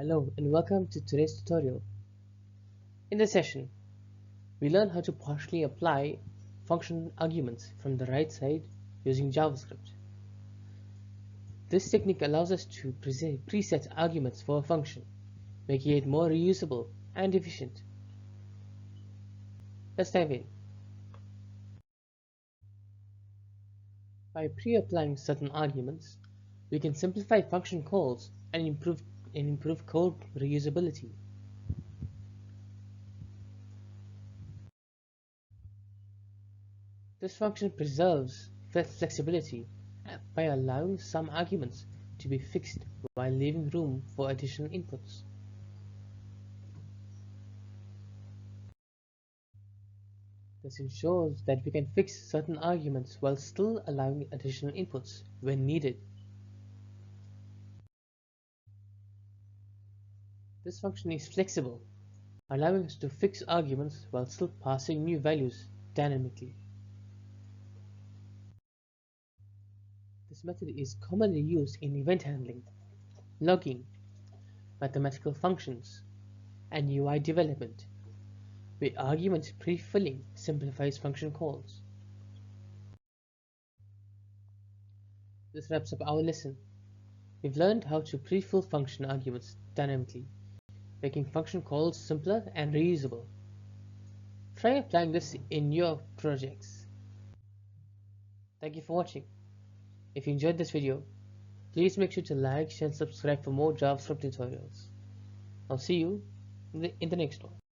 Hello and welcome to today's tutorial. In this session, we learn how to partially apply function arguments from the right side using JavaScript. This technique allows us to preset arguments for a function, making it more reusable and efficient. Let's dive in. By pre-applying certain arguments, we can simplify function calls and improve code reusability. This function preserves flexibility by allowing some arguments to be fixed while leaving room for additional inputs. This ensures that we can fix certain arguments while still allowing additional inputs when needed. This function is flexible, allowing us to fix arguments while still passing new values dynamically. This method is commonly used in event handling, logging, mathematical functions, and UI development, where argument pre-filling simplifies function calls. This wraps up our lesson. We've learned how to pre-fill function arguments dynamically, making function calls simpler and reusable. Try applying this in your projects. Thank you for watching. If you enjoyed this video, please make sure to like, share and subscribe for more JavaScript tutorials. I'll see you in the next one.